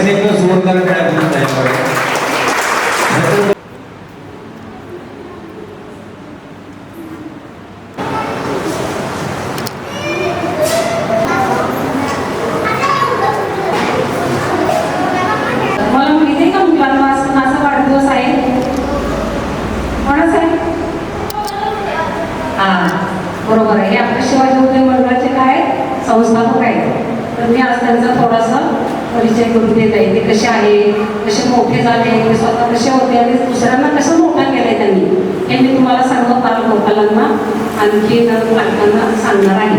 नेमकं सुवर्णकार खेळायचं आहे. बरोबर आहे. हे आपल्या शिवाजी उदय मंडळाचे काय संस्थापक आहेत. तर मी आज त्यांचा थोडासा परिचय करून देत आहे. ते कसे आहे, कसे मोठे झाले, ते स्वतः कसे होते आणि दुसऱ्यांना कसं मोठं केलंय त्यांनी, हे मी तुम्हाला सर्व बालगोपालांना आणखी पालकांना सांगणार आहे.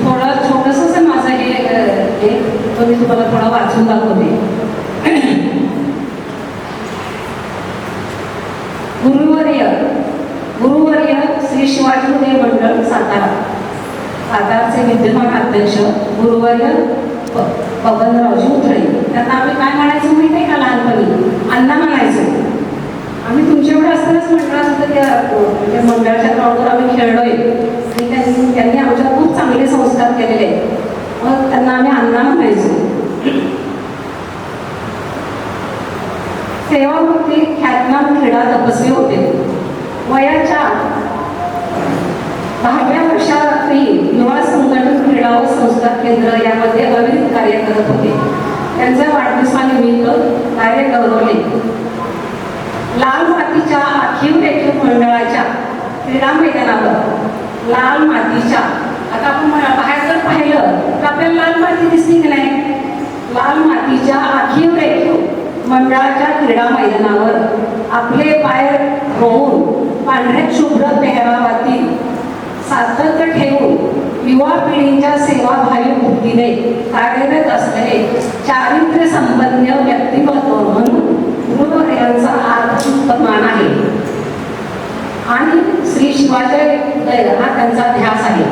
थोडं छोटंसं माझं हे तो मी तुम्हाला थोडा वाचून दाखवते. गुरुवर्य श्री शिवाजी उदय मंडळ साताराचे विद्यमान अध्यक्ष गुरुवर्य बबनरावजी उथळे. त्यांना आम्ही काय म्हणायचं माहिती आहे का? लहानपणी अण्णा म्हणायचो आम्ही. तुमच्याकडे असतानाच मंडळात होतं त्या मंडळाच्या ग्राउंडवर आम्ही खेळलोय आणि त्यांनी आमच्यावर खूप चांगले संस्कार केलेले आहेत. मग त्यांना आम्ही अण्णा म्हणायचो. सेवामूर्ती ख्यातनाम क्रीडा तपस्वी होते. वयाच्या 10व्या वर्षातही युवा संघटन क्रीडा व संस्कार केंद्र यामध्ये अविरत कार्य करत होते. त्यांच्या वाढदिवसानिमित्त कार्य गौरवले. लाल मातीच्या आखीव रेखीव मंडळाच्या क्रीडा मैदानावर लाल मातीच्या, आता आपण बाहेर जर पाहिलं तर आपल्याला लाल माती दिसली की नाही. लाल मातीच्या आखीव रेखीव मंडळाच्या क्रीडा मैदानावर आपले पाय रोवून पांढऱ्या शुभ्र पेहरावातील सातत्य ठेवून युवा पिढीच्या सेवाभावी बुद्धीने कार्यरत असलेले चारित्र्य संपन्न व्यक्तिमत्व म्हणून गुरुवर्यांचा आदर मान आहे. आणि श्री शिवाजी उदय हा त्यांचा ध्यास आहे.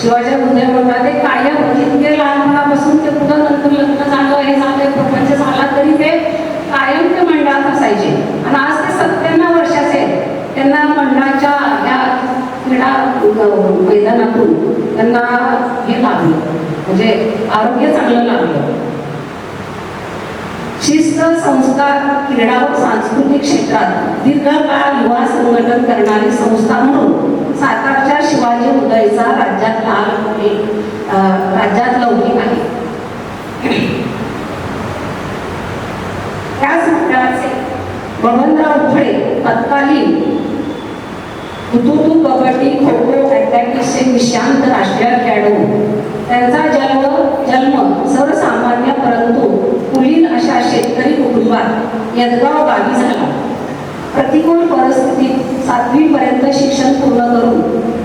शिवाजी उदय म्हणतात ते कायम जितके लहानपणापासून ते पुढं नंतर लग्न झालं, हे झालं, प्रपंच झाला तरी ते कायम ते मंडळात असायचे. आणि आज ते 97 वर्षाचे. त्यांना मंडळाच्या ह्या क्रीडा मैदानातून त्यांना हे लागलं, म्हणजे आरोग्य चांगलं लागलं. शिस्त, संस्कार, क्रीडा व सांस्कृतिक क्षेत्रात दीर्घकाळ युवा संघटन करणारी संस्था म्हणून सातारच्या शिवाजी उदयचा राज्यात लौकिक आहे. त्याच मंडळाचे बबनराव उथळे तत्कालीन हुतुतू, कबड्डी, खो खो, ॲथलेटिक्सचे निशांत राष्ट्रीय खेळाडू. त्यांचा जन्म सर्वसामान्य परंतु कुलीन अशा शेतकरी कुटुंबात यदगाव गावी झाला. प्रतिकूल परिस्थितीत 7वी पर्यंत शिक्षण पूर्ण करून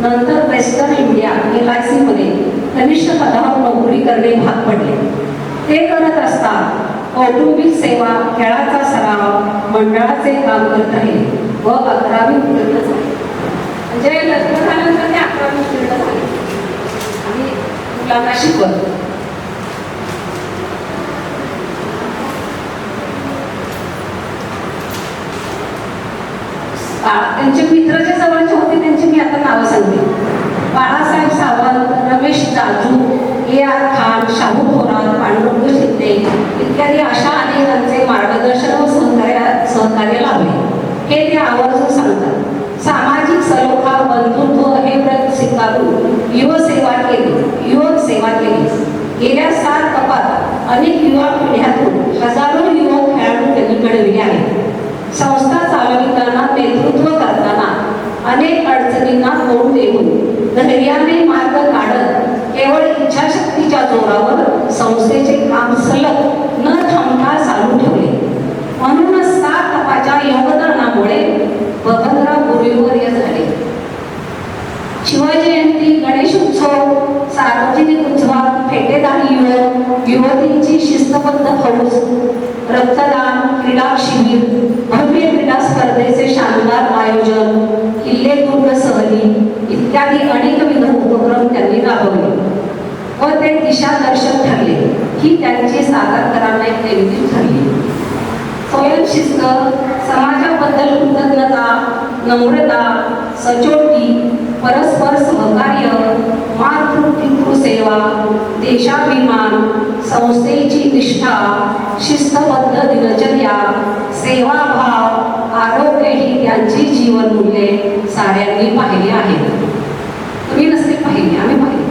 नंतर वेस्टर्न इंडिया LIC मध्ये कनिष्ठ पदावर नोकरी करणे भाग पडले. ते करत असता कौटुंबिक सेवा, खेळाचा सराव, मंडळाचे काम करत राहिले व 11वी पूर्ण झाले. म्हणजे लग्न झाल्यानंतर ते 11वी पूर्ण झाले आणि मुलांना शिकवत. त्यांचे मित्र जे जवळचे होते त्यांची मी आता नावं सांगते. बाळासाहेब सावंत, रमेश जाजू, AR खान, शाहू थोरात, पांडुरंग शिंदे इत्यादी अशा अनेकांचे मार्गदर्शन व सहकार्य लाभले. हे ते आवर्जून सांगतात. सामाजिक सलोखा, बंधुत्व हे व्रत स्वीकारून युवक सेवा केली. गेल्या 7 तपात अनेक युवा पिढ्यातून हजारो युवक खेळाडू त्यांनी घडविले आहेत. संस्था चालविताना, नेतृत्व करताना अनेक अडचणींना तोंड देऊन धैर्याने मार्ग काढत केवळ इच्छाशक्तीच्या जोरावर संस्थेचे काम सलग न थांबता चालू ठेवले. म्हणूनच 7 तपाच्या योगदानामुळे बबनराव गुरुवर्य झाले. शिवजयंती, गणेश उत्सव, सार्वजनिक उत्सवात फेटेदारी युवक, युवतींची शिस्तबद्ध फौज, रक्तदान, क्रीडा शिबिर, भव्य क्रीडा स्पर्धेचे शानदार आयोजन, किल्ले दुर्ग सहली इत्यादी अनेकविध उपक्रम त्यांनी राबवले व ते दिशादर्शक ठरले. ही त्यांची सातारकरांना एक देणगी ठरली. स्वयंशिस्त, समाजाबद्दल कृतज्ञता, नम्रता, सचोटी, परस्पर सहकार्य, मातृपितृसेवा, देशाभिमान, संस्थेची निष्ठा, शिस्तबद्ध दिनचर्या, सेवाभाव, आरोग्य ही त्यांची जीवनमूल्ये साऱ्यांनी पाहिली आहेत. तुम्ही नसतील पाहिली, आम्ही पाहिली.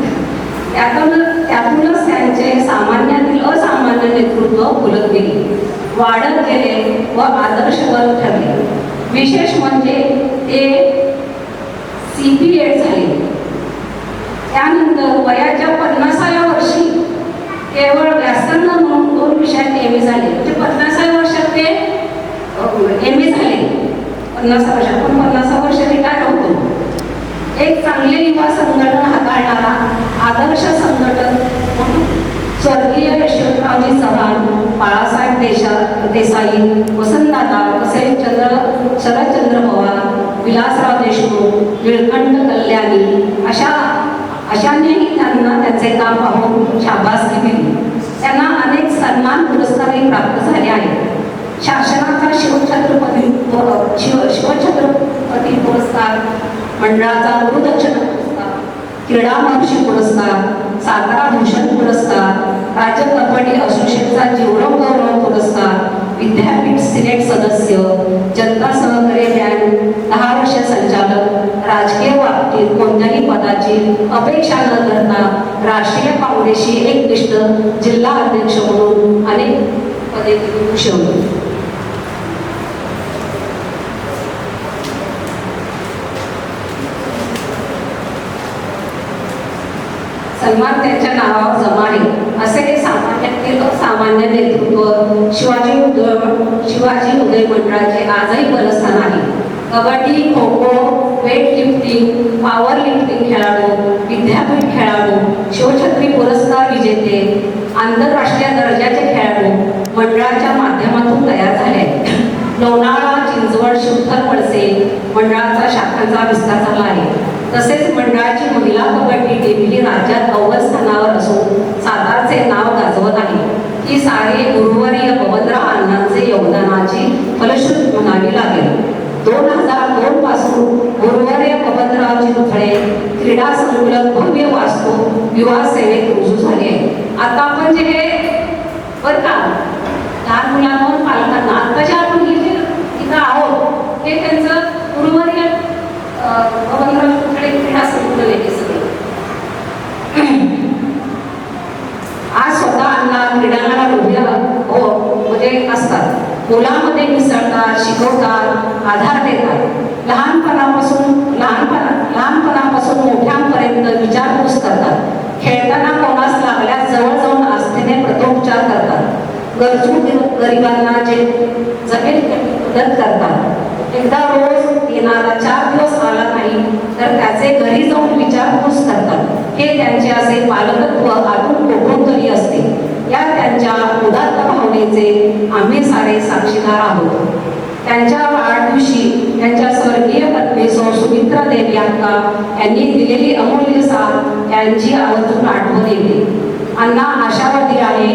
त्यातूनच त्यांचे सामान्यातील असामान्य नेतृत्व फुलत गेले, वाढत गेले व आदर्शवत ठरले. विशेष म्हणजे ते CPA झाले. त्यानंतर वयाच्या 50व्या वर्षी केवळ व्यासंग म्हणून 2 विषयात MA झाले. म्हणजे 50व्या वर्षात ते MA झाले. 50 वर्षात, पण 50 वर्ष रिटायर होतो. एक चांगले युवा संघटन हाताळणारा आदर्श संघटन स्वर्गीय यशवंतरावजी चव्हाण, बाळासाहेब देसाई, वसंतदादा, तसेच शरदचंद्र पवार, विलासराव देशमुख, निळकंठ कल्याणी अशांनीही त्यांना त्याचे काम पाहून शाबासकी दिली. त्यांना अनेक सन्मान पुरस्कारही प्राप्त झाले आहेत. शासनाचा शिवछत्रपती पुरस्कार, मंडळाचा गुरुदक्षिणा पुरस्कार, क्रीडा महर्षी पुरस्कार, सातारा भूषण पुरस्कार, राज्य कबड्डी असोसिएशनचा जीवनगौरव गौरव पुरस्कार, विद्यापीठ सिनेट सदस्य, जनता सहकारी बँक 10 वर्ष संचालक, राजकीय बाबतीत कोणत्याही पदाची अपेक्षा न करता राष्ट्रीय काँग्रेसशी एकनिष्ठ जिल्हा अध्यक्ष म्हणून अनेक पदे भूषवली. सन्मान त्यांच्या नावावर जमा आहे. असे सामान्यातील असामान्य नेतृत्व शिवाजी उदय मंडळाचे आजही बलस्थान आहे. Kabaddi, kho kho, weight lifting, power lifting खेळाडू, विद्यापीठ खेळाडू, शिवछत्री पुरस्कार विजेते, आंतरराष्ट्रीय दर्जाचे खेळाडू मंडळाच्या माध्यमातून तयार झाले आहेत. लोणावळा, चिंचवड, शिवथर, पळसे मंडळाचा शाखांचा विस्तार झाला आहे. तसेच मंडळाची महिला कबड्डी टीम ही राज्यात अव्वल स्थानावर असून सातारचे नाव गाजवत आहे. ही सारे गुरुवर्य बबनराव अण्णांचे योगदानाची फलश्रुती म्हणावी लागेल. 2002 पासून गुरुवर्य बबनरावजी दुथळे क्रीडा संकुलन भव्य वास्तू युवा सेवेत रुजू झाले आहे. आता आपण जे हे बरं का लहान मुलांवर पालकांना आता जे आपण हे जे इथं आहोत हे त्यांचं गुरुवर्य बबनराव दुथळे क्रीडा संकुलन आहे सगळं. आज स्वतः अण्णा क्रीडांगणाला उभे म्हणजे असतात, मुलांमध्ये मिसळतात, शिकवतात, आधार देतात. लहानपणापासून मोठ्यांपर्यंत विचारपूस करतात. खेळताना कोणास लागल्यास जवळ जाऊन आस्थेने प्रथमोपचार करतात. गरजू गरिबांना जे जमेल मदत करतात. एकदा रोज येणारा 4 दिवस आला नाही तर त्याचे घरी जाऊन विचारपूस करतात. हे त्यांचे असे पालकत्व आतून कोठून तरी असते. या त्यांच्या उदात्त भावनेचे आम्ही सारे साक्षीदार आहोत. त्यांच्या वाढदिवशी त्यांच्या स्वर्गीय पत्नी सौ सुमित्रा देवी अक्का यांनी दिलेली अमूल्य साथ यांची आवर्जून आठवण येते. अण्णा आशावादी आहे.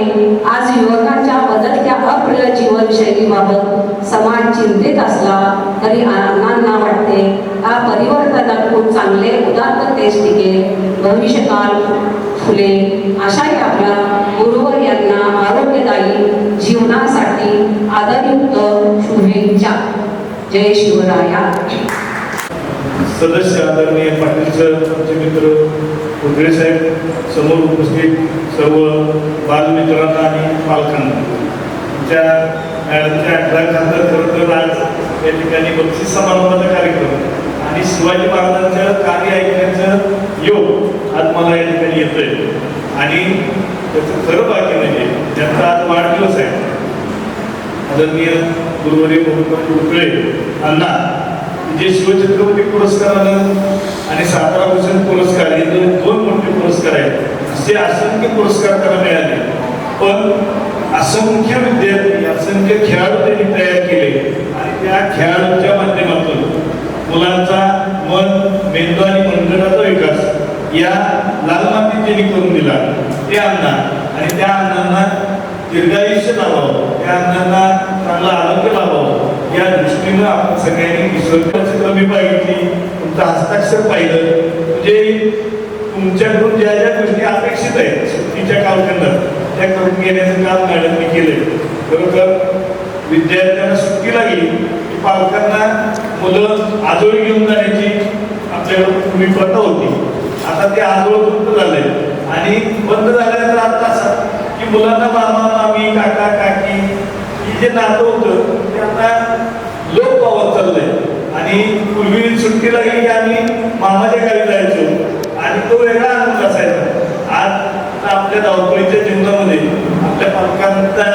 आज युवकांच्या बदलत्या अप्रिय जीवनशैलीबाबत समाज चिंतित असला तरी अण्णांना वाटते हा परिवर्तनातून चांगले उदात्त तेज टिकेल, भविष्यकाल फुले. अशाही आपल्या गुरुवर्यांना आरोग्यदायी जीवनासाठी आदरयुक्त शुभेच्छा. जय शिवराया. सदस्य आदरणीय पाटील सर, आमचे मित्र उदळे साहेब, समोर उपस्थित सर्व बालमित्रांना आणि पालकांना, आमच्या मॅडमच्या 18 खातर खरं तर आज या ठिकाणी बक्षीस समारंभाचा कार्यक्रम आणि शिवाजी महाराजांचं कार्य ऐकण्याचं योग आज मला या ठिकाणी येतोय. आणि त्याचं खरं भाग्य म्हणजे त्यांचा आज वाढदिवस आहे. आदरणीय गुरुवर्य बबनराव दुथळे अण्णा जे शिवछत्रपती पुरस्कारानं आणि सातारा भूषण पुरस्कार हे 2 मोठे पुरस्कार आहेत. असे असंख्य पुरस्कार त्यांना मिळाले. पण असंख्य विद्यार्थी, असंख्य खेळाडू त्यांनी तयार केले आणि त्या खेळाडूंच्या माध्यमातून मुलांचा मन, मेंदू आणि मनगटाचा विकास या लाल मातीत ज्यांनी करून दिला ते अण्णा. आणि त्या अण्णांना दीर्घायुष्य लाभावं, त्या अण्णांना चांगलं आरोग्य लाभावं या दृष्टीनं आपण सगळ्यांनी विसर्जनाची कमी पाहिली, तुमचं हस्ताक्षर पाहिलं कुठलेही तुमच्याकडून ज्या ज्या गोष्टी अपेक्षित आहेत सुट्टीच्या कालखंडात त्या करून घेण्याचं काम मॅडमने केलंय. बरोबर विद्यार्थ्यांना सुट्टी लागली की पालकांना मुलं आजोळी घेऊन जाण्याची आपल्याकडे पूर्वी प्रथा होती. आता ते आजोळ बंद झालंय आणि बंद झाल्यानंतर आता असं की मुलांना मामा मामी काका काकी ही जे नातं होतं ते आता लोप पावत चाललंय. आणि पूर्वी सुट्टी लागली की आम्ही मामाच्या गावी जायचो आणि तो वेगळा आनंद असायचा. आज आपल्या धावपळीच्या जीवनामध्ये आपल्या पालकांचा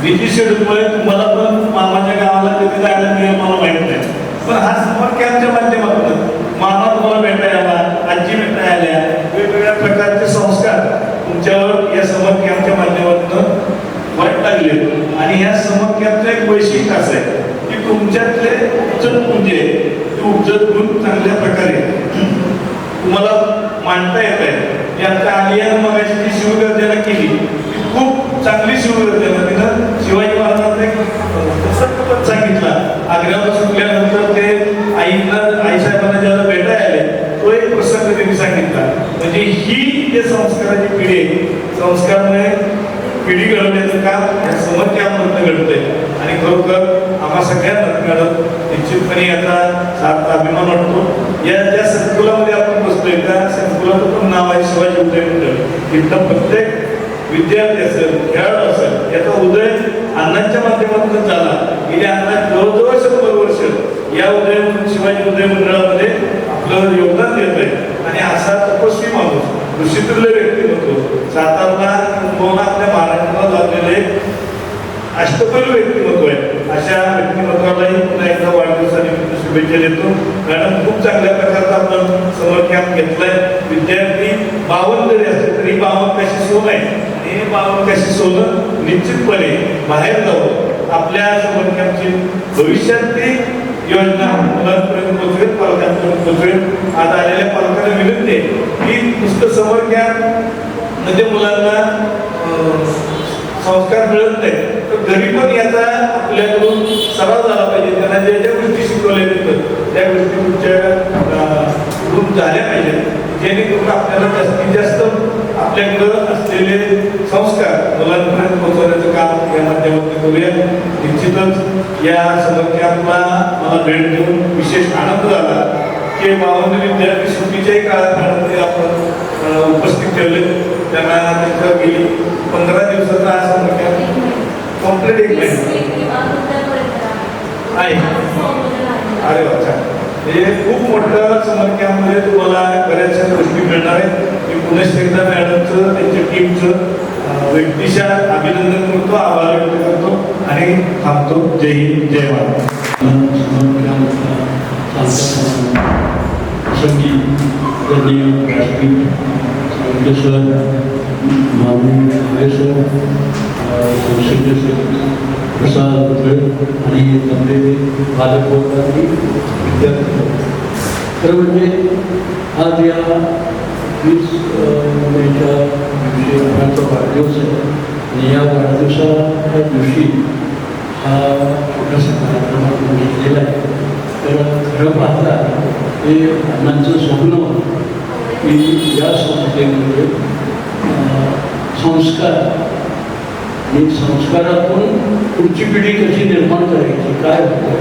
बिझी शेड्यूलमुळे तुम्हाला पण मामाच्या गावाला कधी जायला मिळेल मला माहित नाही. पण हा समर कॅम्पच्या माध्यमातून मामा तुम्हाला भेटायला आला, आजी भेटायला आल्या, वेगवेगळ्या प्रकारचे संस्कार तुमच्यावर या समर कॅम्पच्या माध्यमातून वाट लागले. आणि या समर कॅम्पचं एक वैशिष्ट्य असं आहे की तुमच्यातले उपजत गुण जे ते उपजत गुण चांगल्या प्रकारे तुम्हाला मांडता येत आहे. की आमच्या आलियानं मगाशी जी शिवगर्जना केली ती खूप चांगली शिवगर्जना. तिनं शिवाजी महाराजांचा एक प्रसंग पण सांगितला. आग्र्याला सुटल्यानंतर ते आईसाहेबांना ज्याला भेटायला आले तो एक प्रसंग त्यांनी सांगितला. म्हणजे ही जे संस्काराची पिढी आहे संस्कारमुळे पिढी घडवण्याचं काम या समर कॅम्पमधनं घडतंय. आणि खरोखर आम्हा सगळ्यांना मॅडम निश्चितपणे याचा सार्थ अभिमान वाटतो. या ज्या संकुलामध्ये आपण बसतोय त्या संकुलाचं पण नाव आहे शिवाजी उदय मंडळ. इथं प्रत्येक विद्यार्थी असेल खेळाडू असेल याचा उदय अण्णांच्या माध्यमातून झाला. गेल्या अण्णा जवळजवळ 100 वर्ष या शिवाजी उदय मंडळामध्ये आपलं योगदान देत आहे. आणि असा तपस्वी माणूस ऋषीतुल्य व्यक्तिमत्व सातारला आपल्या महाराष्ट्राला लाभलेले अष्टपैलू व्यक्तिमत्व आहे. अशा व्यक्तिमत्वालाही पुन्हा एकदा वाढदिवसानिमित्त शुभेच्छा देतो. मॅडम खूप चांगल्या प्रकारचा आपण समर कॅम्प घेतलाय. विद्यार्थी 52 जरी असले तरी 52 कशी सोन आहे. हे 52 कशी सोनं निश्चितपणे बाहेर जाऊन आपल्या समर कॅम्पची भविष्यातली योजना मुलांपर्यंत पोहोचवेल, पालकांपर्यंत पोहोचवेल. आज आलेल्या पालकांना विनंती आहे की नुसतं समर कॅम्प म्हणजे मुलांना संस्कार मिळत नाही तर घरी पण याचा आपल्याकडून सराव झाला पाहिजे. त्यांना ज्या ज्या गोष्टी शिकवल्या जातात त्या गोष्टी तुमच्याकडून झाल्या पाहिजेत. जेणेकरून आपल्याला जास्तीत जास्त आपल्याकडं असलेले संस्कार मुलांपर्यंत पोहोचवण्याचं काम या माध्यमातून करूया. निश्चितच या समर कॅम्पला मला भेट देऊन विशेष आनंद झाला की 52 विद्यार्थी सुट्टीच्याही काळात आपण उपस्थित ठेवले. त्यांना त्यांचं गेली 15 दिवसाचा हा समर कॅम्प कम्प्लीट एक महिना आहे. अरे वाचा हे खूप मोठं समर कॅम्पमध्ये तुम्हाला बऱ्याचशा गोष्टी मिळणार आहेत. मी पुन्हा एकदा मॅडमचं त्यांच्या टीमचं व्यक्तिशः अभिनंदन करतो, आभार व्यक्त करतो आणि थांबतो. जय हिंद, जय महाराष्ट्र. प्रसाद आणि जमलेले पालकवर्गाची विद्यार्थी. खरं म्हणजे आज या 20 मेच्या दिवशी आमचा वाढदिवस आहे आणि या वाढदिवसाच्या दिवशी हा छोटासा कार्यक्रम आपण घेतलेला आहे. तर खरं पाहता हे अण्णांचं स्वप्न की या संस्थेमध्ये संस्कार आणि संस्कारातून पुढची पिढी कशी निर्माण करायची, काय होतं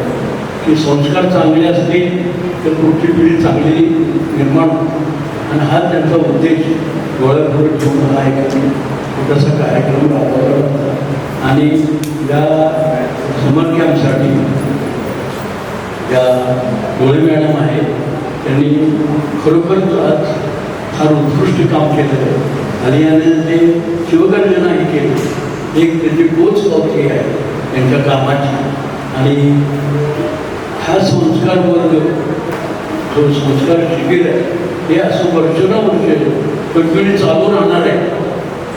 की संस्कार चांगले असतील तर पुढची पिढी चांगली निर्माण होते. आणि हा त्यांचा उद्देश डोळ्याभर ठेवून हा एक छोटासा कार्यक्रम राबवला होता. आणि या समर कॅम्पसाठी ज्या डोळे मॅडम आहेत त्यांनी खरोखरच आज फार उत्कृष्ट काम केलं आहे. आणि याने ते शिवगर्जनाही केली. एक त्याची पोच पावती आहे त्यांच्या कामाची. आणि हा संस्कार वर्ग जो संस्कार शिबिर आहे हे असं वर्षानुवर्ष कंटिन्यू चालू राहणार आहे.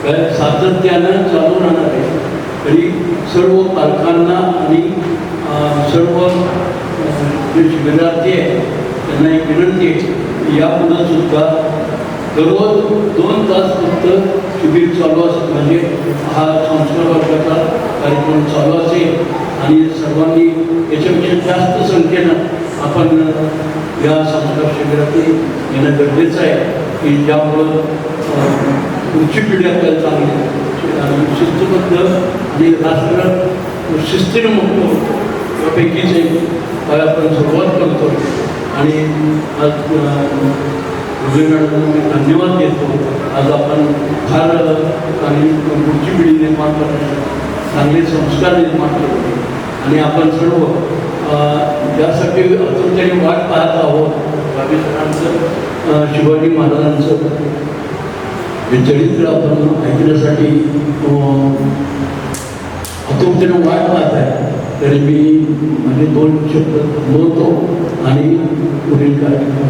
काय सातत्यानं चालू राहणार आहे. तरी सर्व पालकांना आणि सर्व जे शिबिरार्थी आहे त्यांना एक विनंती आहे की यापुढं सुद्धा दररोज 2 तास फक्त शिबिर चालू असेल म्हणजे हा संस्कार वर्गाचा कार्यक्रम चालू असेल. आणि सर्वांनी याच्यापेक्षा जास्त संख्येनं आपण या संस्कार शिबिरातही येणं गरजेचं आहे की ज्यामुळं पुढची पिढी आपल्याला चांगली आणि शिस्तबद्ध आणि राष्ट्र शिस्तीनं मोठं यापैकीच एक काय आपण सुरुवात करतो आणि आज मॅडमला मी धन्यवाद देतो. आज आपण फार आणि पुढची पिढी निर्माण करण्यासाठी चांगले संस्कार निर्माण करतो आणि आपण सर्व त्यासाठी अतुलतेने वाट पाहत आहोत. सरांचं शिवाजी महाराजांचं हे चरित्र आपण ऐकण्यासाठी अतुलतेने वाट पाहत आहे. तरी मी म्हणजे 2 शब्द बोलतो आणि पुढील कार्यक्रम.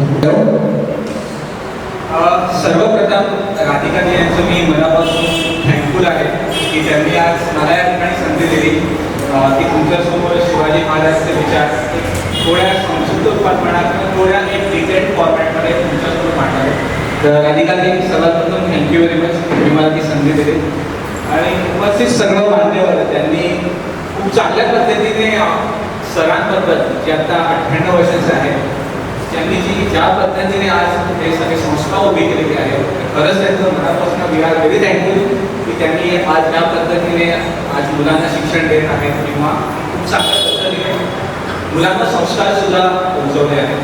सर्वप्रथम राधिकाजी यांचं मी मनापासून थँकफुल आहे की त्यांनी आज मला या ठिकाणी संधी दिली की तुमच्यासमोर शिवाजी महाराजचे विचार थोड्या संक्षिप्त प्रमाणात थोड्या एक डिटेल्ड फॉर्मॅटमध्ये तुमच्यासमोर मांडावे. तर राधिकाजी सर्वात प्रथम थँक्यू व्हेरी मच तुम्ही मला ती संधी दिली आणि उपस्थित सर्व मान्यवर त्यांनी खूप चांगल्या पद्धतीने सरांबद्दल जे आता 98 वर्षाचे आहेत त्यांनी ज्या पद्धतीने आज हे सगळे संस्था उभी केलेली आहे खरंच त्यांचं मनापासून वी आर व्हेरी थँकफुल की त्यांनी आज ज्या पद्धतीने आज मुलांना शिक्षण देत आहेत किंवा खूप चांगल्या पद्धतीने मुलांना संस्कार सुद्धा पोहोचवले आहेत.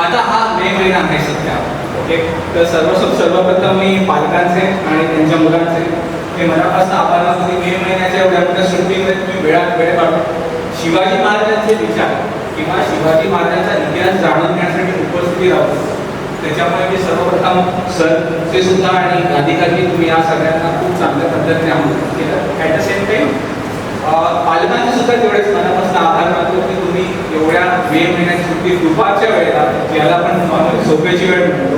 आता हा मे महिना आहे सध्या. ओके, तर सर्वप्रथम मी पालकांचे आणि त्यांच्या मुलांचे हे मनापासून आभार मानतो की मे महिन्याच्या एवढ्या मोठ्या सुट्टीमध्ये तुम्ही वेळ काढून शिवाजी महाराजांचे विचार किंवा शिवाजी महाराजांचा इतिहास जाणून घेण्यासाठी उपस्थिती राहतो. त्याच्यामुळे मी सर्वप्रथम सरचे सुद्धा आणि राधिकाजी तुम्ही या सगळ्यांना खूप चांगल्या पद्धतीने आमंत्रित केलं. ॲट द सेम टाईम पालकांचे सुद्धा तेवढेच मनापासून आभार मानतो की तुम्ही एवढ्या मे महिन्याची सुट्टी दुपारच्या वेळेला ज्याला आपण नॉर्मली झोपेची वेळ म्हणतो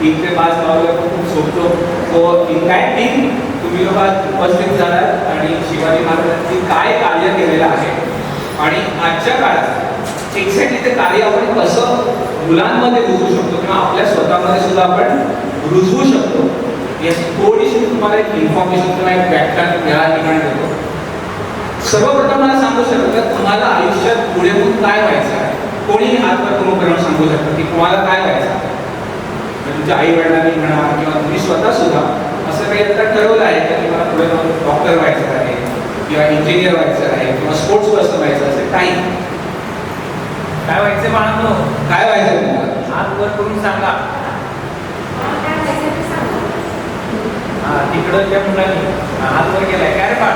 3 ते 5 नॉर्मल खूप झोपतो तो इन दॅट थिंग तुम्ही लोक आज उपस्थित झालात आणि शिवाजी महाराजांनी काय कार्य केलेलं आहे आणि आजच्या काळात एक्झॅक्टली ते कार्य आपण कसं मुलांमध्ये रुजवू शकतो किंवा आपल्या स्वतःमध्ये सुद्धा आपण रुजवू शकतो याची थोडीशी मी तुम्हाला एक इन्फॉर्मेशन किंवा एक व्याख्यान या ठिकाणी देतो. सर्वप्रथम मला सांगू शकतो की तुम्हाला आयुष्यात पुढे होऊन काय व्हायचं आहे. कोणीही हातवर करून सांगू शकतो की तुम्हाला काय व्हायचं आहे. तुमच्या आई वडिलांनी म्हणा किंवा तुम्ही स्वतः सुद्धा असं काही आता ठरवलं आहे की मला पुढे जाऊन डॉक्टर व्हायचं आहे किंवा इंजिनियर व्हायचं आहे किंवा स्पोर्ट्स पर्सन व्हायचं असेल काही काय व्हायचं बाळांनो? काय व्हायचं तुम्हाला हात वर करून सांगा. हा तिकडं त्या मुलांनी हात वर केलाय. काय रे बाळ?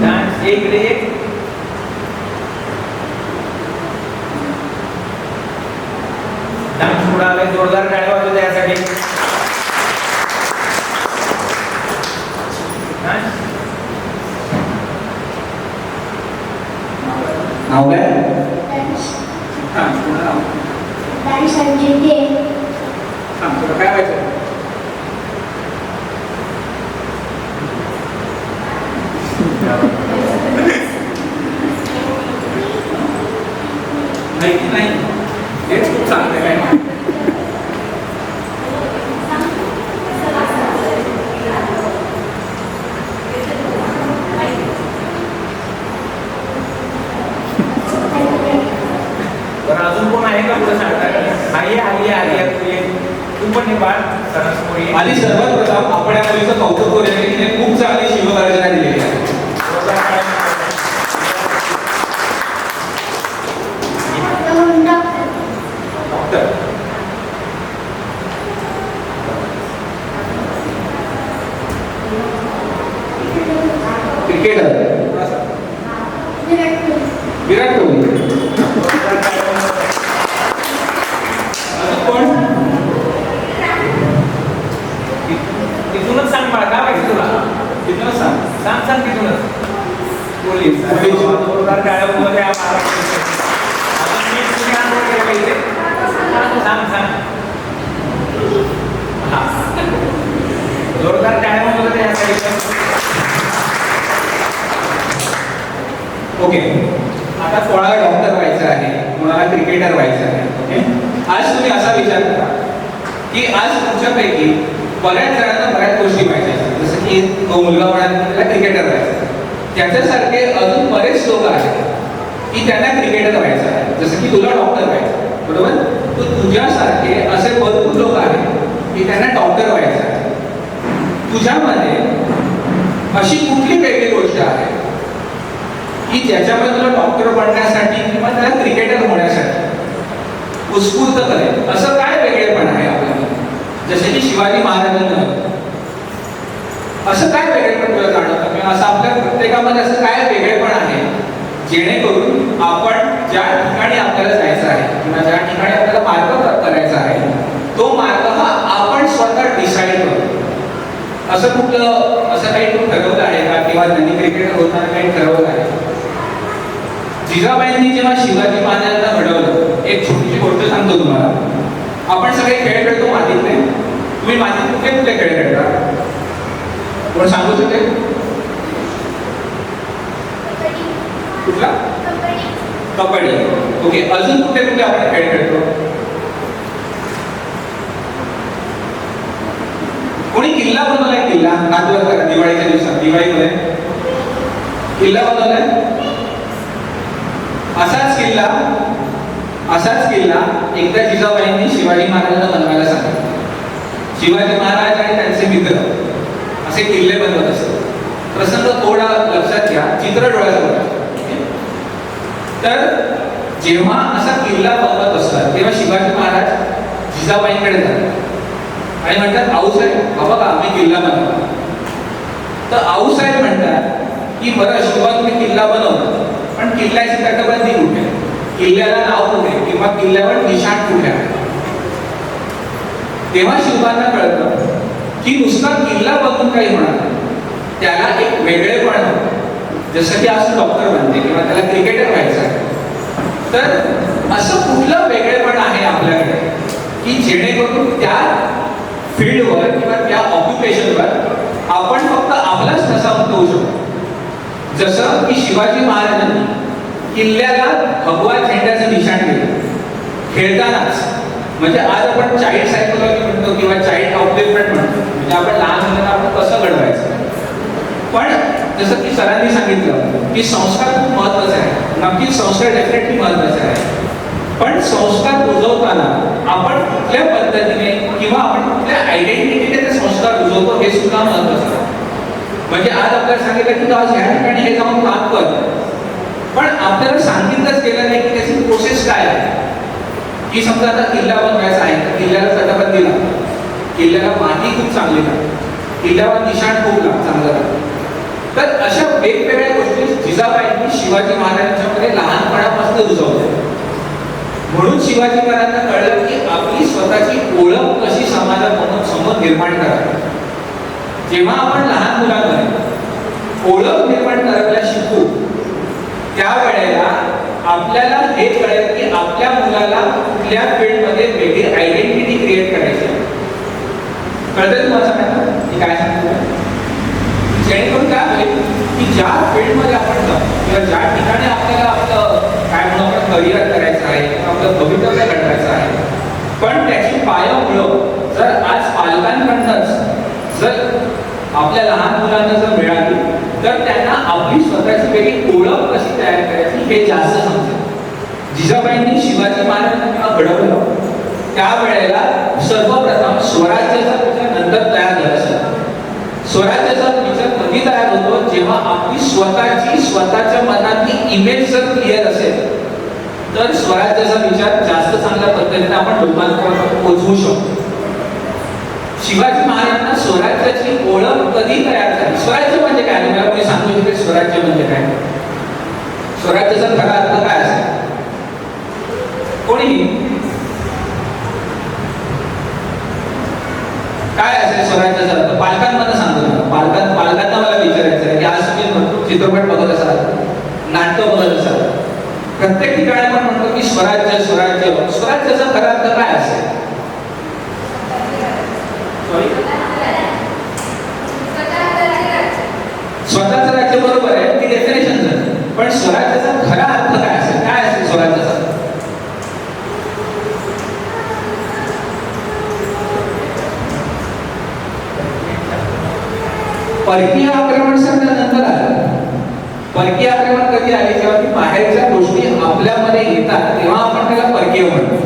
डान्स इकडे एक. डान्स पुढे आलाय. जोरदार टाळ्या वाजवू त्यासाठी. नाव काय तुला काय व्हायचं माहिती नाही. हेच खूप चांगलं काय अजून कोण आहे का पुढे सांगता? आई आली आली तू पण हे बाळ सणासमोर ये. आधी सर्वात प्रथम आपण या मुलीचं कौतुक करूया की तिने खूप चांगली शिवगर्जना दिलेली आहे. Doctor cricketer Virat Kohli. कोण तिथूनच सांग बाळ. काय पाहिजे तुला? तिथूनच सांग सांग सांग तिथूनच. पोलीस जोरदार टाळ्या वाजवून द्या. अजून मी तुझ्या हातवर केलं पाहिजे. सांग सांग. हा जोरदार टाळ्या वाजवून द्या यासाठी. ओके, आता कोणाला डॉक्टर व्हायचं आहे, कोणाला क्रिकेटर व्हायचं आहे. ओके, आज तुम्ही असा विचार करा की आज तुमच्यापैकी बऱ्याच जणांना बऱ्याच गोष्टी व्हायच्या असतात. जसं की तो मुलगा म्हणाला त्याला क्रिकेटर व्हायचं त्याच्यासारखे अजून बरेच लोक आहेत की त्यांना क्रिकेटर व्हायचं आहे, जसं की तुला डॉक्टर व्हायचं, बरोबर? तर तुझ्यासारखे असे भरपूर लोक आहेत की त्यांना डॉक्टर व्हायचं आहे. तुझ्यामध्ये अशी कुठली वेगळी गोष्ट आहे की ज्याच्यामध्ये तुला डॉक्टर बनण्यासाठी किंवा त्याला क्रिकेटर होण्यासाठी उत्स्फूर्त करेल? असं काय वेगळेपण आहे आपल्यामध्ये? जसे की शिवाजी महाराजांना असं काय वेगळेपण तुला जाणवतं किंवा असं आपल्या प्रत्येकामध्ये असं काय वेगळेपण आहे जेणेकरून आपण ज्या ठिकाणी आपल्याला जायचं आहे किंवा ज्या ठिकाणी आपल्याला मार्ग करायचा आहे तो मार्ग हा आपण स्वतः डिसाईड करतो? असं कुठलं असं काही तू ठरवलं आहे का किंवा त्यांनी क्रिकेटर होताना काही ठरवलं आहे? जिजाबाईंनी जेव्हा शिवाजी महाराजांना घडवलं, एक छोटीशी गोष्ट सांगतो तुम्हाला. आपण सगळे खेळ खेळतो मातीतले. तुम्ही मातीत कुठले कुठले खेळ खेळता? कोण सांगू शकेल? कुठला? कबड्डी. ओके, अजून कुठे कुठे आपण खेळ खेळतो? कोणी किल्ला बनवलाय? किल्ला नागपूर करा दिवाळीच्या दिवसात, दिवाळीमध्ये किल्ला बनवलाय. असाच किल्ला एकदा जिजाबाईंनी शिवाजी महाराजांना बनवायला सांगितलं. शिवाजी महाराज आणि त्यांचे मित्र असे किल्ले बनवत असतात. प्रसंग थोडा लक्षात घ्या, चित्र डोळ्यासमोर आहे. तर जेव्हा असा किल्ला बनवत असतात तेव्हा शिवाजी महाराज जिजाबाईंकडे जातात आणि म्हणतात, आऊसाहेब बाबा आम्ही किल्ला बनवला. तर आऊसाहेब म्हणतात की बरं शिवा तुम्ही किल्ला बनवला, पण किल्ल्याची तटबंदी कुठे, किल्ल्याला नाव कुठे किंवा किल्ल्यावर निशाण कुठे आहे? तेव्हा शिवांना कळतं की नुसता किल्ला बनवून काही होणार नाही, त्याला एक वेगळेपण होतं. जसं की असं डॉक्टर बनते किंवा त्याला क्रिकेटर व्हायचं आहे. तर असं कुठलं वेगळेपण आहे आपल्याकडे की जेणेकरून त्या फील्डवर किंवा त्या ऑक्युपेशनवर आपण फक्त आपलाच ठसा उमटवू शकतो? जसं की शिवाजी महाराजांनी किल्ल्याला भगवा झेंड्याचं निशाण केलं खेळतानाच. म्हणजे आज आपण चाइल्ड सायकोलॉजी म्हणतो किंवा चाइल्ड अपडेटमेंट म्हणतो, म्हणजे आपण लहान मुलांना आपण कसं घडवायचं. पण जसं की सरांनी सांगितलं की संस्कार खूप महत्त्वाचे आहे. नक्कीच संस्कार डेफिनेटली महत्त्वाचे आहे, पण संस्कार रुजवताना आपण कुठल्या पद्धतीने किंवा आपण कुठल्या आयडेंटिटीने ते संस्कार रुजवतो हे सुद्धा महत्त्वाचं आहे. म्हणजे आज आपल्याला सांगितलं की तू आज ह्या ठिकाणी हे जाऊन काम कर, पण आपल्याला सांगितलंच गेलं नाही की त्याची प्रोसेस काय आहे. की समजा आता किल्ला बनवायचा आहे, किल्ल्याला तटबंदी लागते, किल्ल्याला माती खूप चांगली लागते, किल्ल्यावर निशाण खूप चांगलं लागतं. तर अशा वेगवेगळ्या गोष्टी जिजाबाईंनी शिवाजी महाराजांच्यामध्ये लहानपणापासून रुजवल्या. म्हणून शिवाजी महाराजांना कळलं की आपली स्वतःची ओळख कशी समाजासमोर निर्माण करावी. जेव्हा आपण लहान मुलांमध्ये ओळख निर्माण करायला शिकू त्यावेळेला आपल्याला हे कळेल की आपल्या मुलाला कुठल्या फील्डमध्ये वेगळी आयडेंटिटी क्रिएट करायची आहे. कळतं तुम्हाला सांगता की काय सांगतो? जेणेकरून काय होईल की ज्या फील्डमध्ये आपण जाऊ किंवा ज्या ठिकाणी आपल्याला आपलं काय म्हणून आपण करिअर करायचं आहे किंवा आपलं भवितव्य घडवायचं आहे, पण त्याची पायामुळं जर आज पालकांकडूनच जर आपल्या लहान मुलांना जर मिळाली तर त्यांना आपली स्वतःची वेगळी ओळख कशी तयार करायची हे जास्त समजेल. जिजाबाईंनी शिवाजी महाराजांना घडवलं त्यावेळेला सर्वप्रथम स्वराज्याचा विचार नंतर तयार झाला असेल. स्वराज्याचा विचार कधी तयार होतो जेव्हा आपली स्वतःच्या मनातली इमेज जर क्लिअर असेल तर स्वराज्याचा विचार जास्त चांगल्या पद्धतीने आपण लोकांपर्यंत पोहोचवू शकतो. शिवाजी महाराजांना स्वराज्याची ओळख कधी तयार झाली? स्वराज्य म्हणजे काय? मला कोणी सांगू शकते स्वराज्य म्हणजे काय? स्वराज्याचा खरा अर्थ काय असेल? कोणी काय असेल स्वराज्याचा अर्थ? पालकांमध्ये सांगतो ना. पालकांना मला विचारायचं आहे की आज तुम्ही भरपूर चित्रपट बघत असाल, नाटक बघत असाल, प्रत्येक ठिकाणी आपण म्हणतो की स्वराज्याचा खरा अर्थ काय असेल? स्वतःचं राज्य बरोबर आहे, ती डेफिनेशन झाली, पण स्वराज्याचा खरा अर्थ काय असेल? काय असेल स्वराज्याचा? परकीय आक्रमण नंतर आलं परकीय आक्रमण कधी आले, जेव्हा की बाहेरच्या गोष्टी आपल्यामध्ये येतात तेव्हा आपण त्याला परकीय म्हणतो.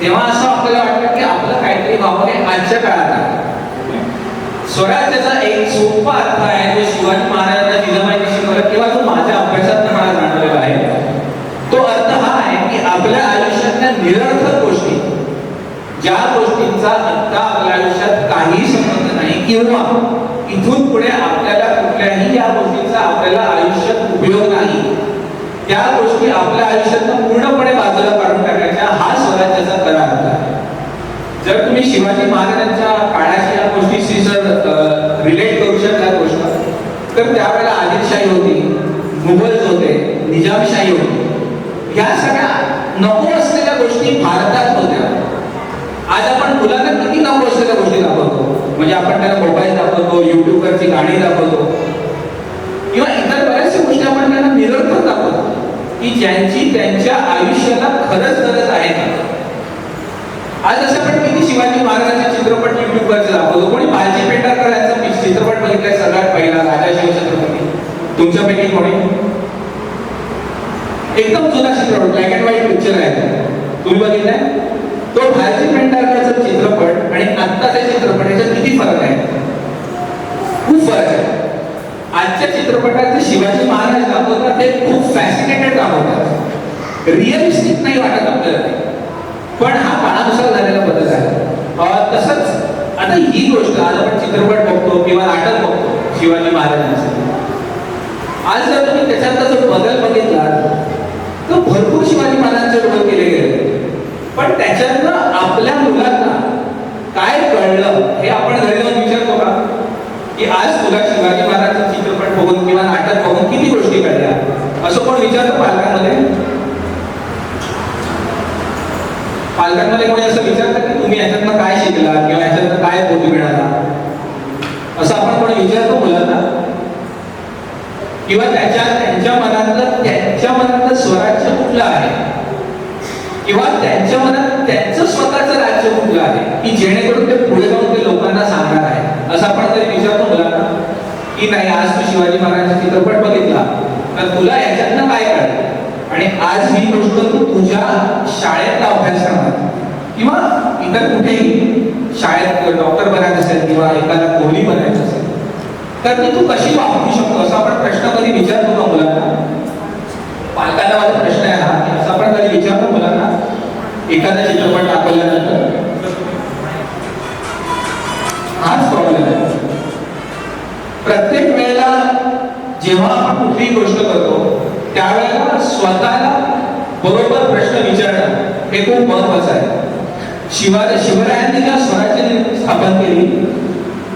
तेव्हा असं आपल्याला वाटतं की आपलं काहीतरी व्हावं हे आजच्या काळात आहे. स्वराज्याचा एक सोपा अर्थ आहे जो शिवाजी महाराजांना जिजाबाईंनी शिकवला किंवा जो माझ्या अभ्यासात मला जाणवलेला आहे. तो अर्थ हा आहे की आपल्या आयुष्यातल्या निरर्थक गोष्टी, ज्या गोष्टींचा आता आपल्या आयुष्यात काही संबंध नाही किंवा इथून पुढे आपल्याला कुठल्याही या गोष्टींचा आपल्याला आयुष्यात उपयोग नाही, त्या गोष्टी आपल्या आयुष्यातून पूर्णपणे बाजूला काढून टाकायच्या, हा स्वराज्याचा खरा अर्थ आहे. जर तुम्ही शिवाजी महाराजांच्या काळाशी या गोष्टीशी जर रिलेट करू शकला गोष्ट, तर त्यावेळेला आदिलशाही होती, मुघल्स होते, निजामशाही होती. ह्या सगळ्या नको असलेल्या गोष्टी भारतात होत्या. आज आपण मुलांना किती नको असलेल्या गोष्टी दाखवतो, म्हणजे आपण त्यांना मोबाईल दाखवतो, युट्यूबवरची गाणी दाखवतो किंवा इतर बऱ्याचशा गोष्टी आपण त्यांना निरर्थक दाखवतो की ज्यांची त्यांच्या आयुष्याला खरंच गरज आहे का. आज असं पण किती शिवाजी महाराजांचे चित्रपट युट्यूबवरचे दाखवतो. कोणी बालजी पेंढारकर यांचा चित्रपट बघितलाय सगळ्यात पहिला राजा शिवछत्रपती? तुमच्यापैकी कोणी? एकदम जुना चित्रपट, ब्लॅक अँड व्हाईट पिक्चर आहे, तुम्ही बघितलाय? तो भालजी पेंढारकरचा चित्रपट आणि आत्ताच्या चित्रपट याच्यात किती फरक आहे? खूप फरक आहे. आजच्या चित्रपटात जे शिवाजी महाराज दाखवतात ते खूप फॅसिनेटेड दाखवतात, रिअलिस्टिक नाही वाटत आपल्याला ते. पण हा काळानुसार झालेला बदल आहे. तसंच आता ही गोष्ट आज आपण चित्रपट बघतो किंवा नाटक बघतो शिवाजी महाराजांचं, आज जर तुम्ही त्याच्यातला जो बदल बघितला तर भरपूर शिवाजी महाराजांचे रोल केले गेले, पण त्याच्यातनं आपल्या मुलांना काय कळलं हे आपण घरी जाऊन विचारतो का की आज तुला शिवाजी महाराजांचा चित्रपट बघून किंवा नाटक बघून किती गोष्टी कळल्या, असं कोण विचारतं पालकांमध्ये? पालकांमध्ये कोणी असं विचारतं की तुम्ही याच्यातनं काय शिकला किंवा याच्यातनं काय बोध मिळाला, असं आपण कोणी विचारतो मुलांना? किंवा त्यांच्या मनातलं स्वराज्य कुठलं आहे किंवा त्यांच्या मनात त्यांचं स्वतःचं राज्य कुठलं आहे की जेणेकरून ते पुढे जाऊन ते लोकांना सांगणार आहे, असं आपण तरी विचारतो मुलांना की नाही आज तू शिवाजी महाराजांचा चित्रपट बघितला तर तुला याच्यातनं काय कळलं आणि आज ही गोष्ट तू तुझ्या शाळेतला अभ्यासक्रमात किंवा इतर कुठेही शाळेत डॉक्टर बनायचं असेल किंवा एखादा कोहली बनायचं असेल तर ती तू कशी वापरू शकतो, असा आपण प्रश्न कधी विचारतो का मुलांना? पालकांना माझा प्रश्न आहे हा की असं आपण कधी विचारतो मुलांना एखादा चित्रपट दाखवल्यानंतर? हाच प्रॉब्लेम आहे. प्रत्येक वेळेला जेव्हा आपण कुठलीही गोष्ट करतो त्यावेळेला स्वतःला बरोबर प्रश्न विचारणं हे खूप महत्वाचं आहे. शिवरायांनी जेव्हा स्वराज्य स्थापन केली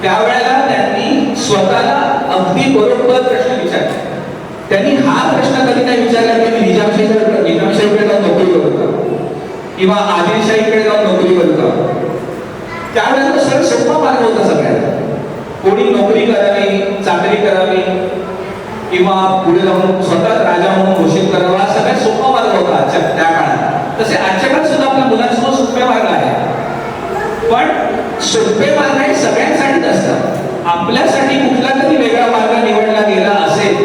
त्यावेळेला त्यांनी स्वतःला अगदी बरोबर प्रश्न विचारले. त्यांनी हा प्रश्न कधी नाही विचारला की मी निजामशाहीकडे जाऊन नोकरी करू का किंवा आदिलशाहीकडे जाऊन नोकरी करू का. त्यावेळेला सर सोपा मार्ग होता सगळ्यात, कोणी नोकरी करावी, चाकरी करावी किंवा पुढे जाऊन स्वतःच राजा म्हणून घोषित करावा, हा सगळ्यात सोपा मार्ग होता आजच्या त्या काळात. तसे आजच्या काळात सुद्धा आपल्या मुलांसमोर सोपे मार्ग आहे, पण सोपे मार्ग हे सगळ्यांसाठीच असतात. आपल्यासाठी कुठला तरी वेगळा मार्ग निवडला गेला असेल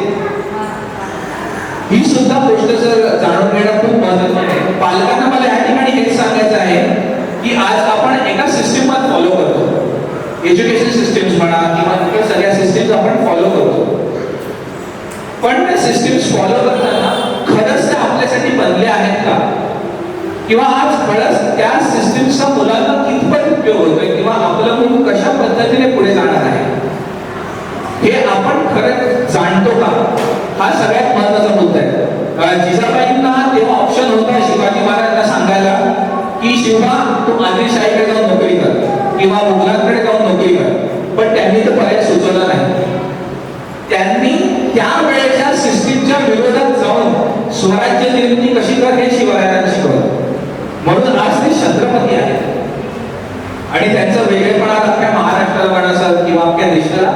ही सुद्धा गोष्ट जर जाणून घेणं खूप महत्त्वाचं आहे. पालकांना मला या ठिकाणी हेच सांगायचं आहे की आज आपण एका सिस्टीममध्ये फॉलो करतो, एज्युकेशन सिस्टीम्स म्हणा किंवा इतर सगळ्या सिस्टीम्स आपण फॉलो करतो, पण त्या सिस्टीम्स फॉलो करताना खरंच त्या आपल्यासाठी बनले आहेत का किंवा आज खरंच त्या सिस्टीमचा मुलांना कितपत उपयोग होतोय किंवा आपलं मूल कशा पद्धतीने पुढे जाणार आहे हे आपण खरंच जाणतो का, हा सगळ्यात महत्त्वाचा मुद्दा आहे. जिजाबाईंना तेव्हा ऑप्शन होता शिवाजी महाराजांना सांगायला की शिवा तू आदिलशाहीकडे जाऊन नोकरी कर किंवा मुघलांकडे जाऊन नोकरी कर, पण त्यांनी तो पर्याय सुचवला नाही. त्यांनी त्यावेळेच्या सिस्टीमच्या विरोधात जाऊन स्वराज्य निर्मिती कशी कर हे शिवरायांना शिकवलं, म्हणून आज ते छत्रपती आहेत. आणि त्यांचा वेगळेपणा आपल्या महाराष्ट्राला असेल किंवा आपल्या देशाला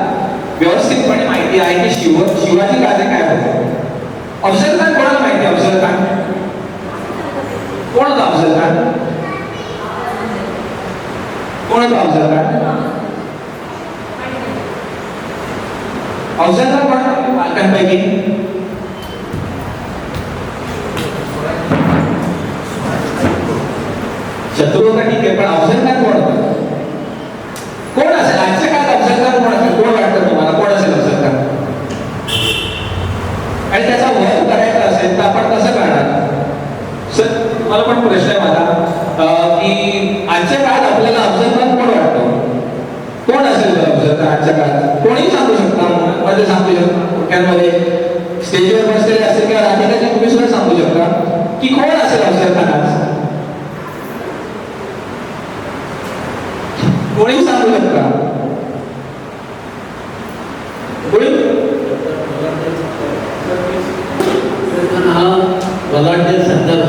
व्यवस्थितपणे माहिती आहे की शिवाजी राजे काय होते. अफजल खान कोणाला माहिती? अफजल खान कोण होता? अफजल खान कोण होता? अफजल खान कोण पालकांपैकी तो होता ठीक आहे, पण अफजल खान कोण होता? कोण असेल आजच्या काळात अफजल खान कोण असेल? कोण वाटतं तुम्हाला कोण असेल अफजल खान? आणि त्याचा वध करायचा असेल तर आपण कसं करणार? सर तुम्हाला पण प्रश्न आहे माझा की आजच्या काळात आपल्याला अफजल खान कोण वाटतं? कोण असेल अफजल खान आजच्या काळात? कोणी सांगू शकता? मध्ये सांगू शकता, डोक्यांमध्ये स्टेजवर बसलेले असेल किंवा राधिकाची तुम्ही सुद्धा सांगू शकता की कोण असेल अफजल खान आज? कोणी सांगू शकता? कोणी? हा बलाढ्य सरदार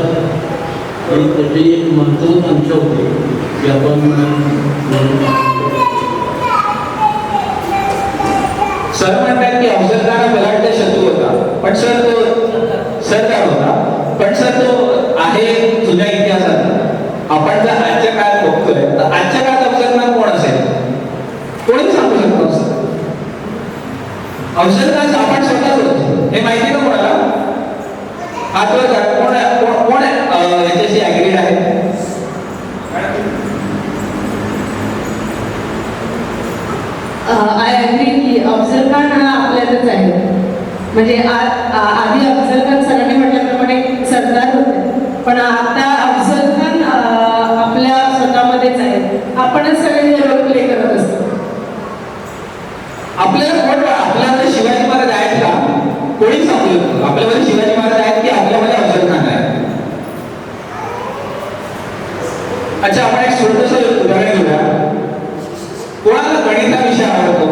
आणि त्याची एक महत्त्वाची अंश होते की आपण सर म्हणतात की अफजल खान हा बलाढ्य शत्रू होता, पण सर तो सरदार होता, पण सर तो आहे जुन्या इतिहासात. आपण जर आजच्या काळात बघतोय तर आजच्या काळात अफजल खान कोण असेल? कोणी सांगू शकतो? अफजल खान आपण स्वतःच होतो हे माहिती का कोणाला? हात वर करा. कोण याच्याशी ऍग्रीड आहे? आय अग्री की अफजल खान हा आपल्यातच आहे. म्हणजे आधी अफजल खान सरांनी म्हटल्याप्रमाणे सरदार होते, पण आता अफजल खान आपल्या स्वतःमध्येच आहे. आपणच सगळे रोल प्ले करत असतो. आपल्याला कोण? आपल्यामध्ये शिवाजी महाराज आहेत का? कोणी सांगू शकतो? आपल्यामध्ये शिवाजी महाराज आहेत की आपल्यामध्ये अफजल खान आहे? अच्छा, आपण एक छोटंसं उदाहरण घेऊया. कोणाला गणित हा विषय आवडतो?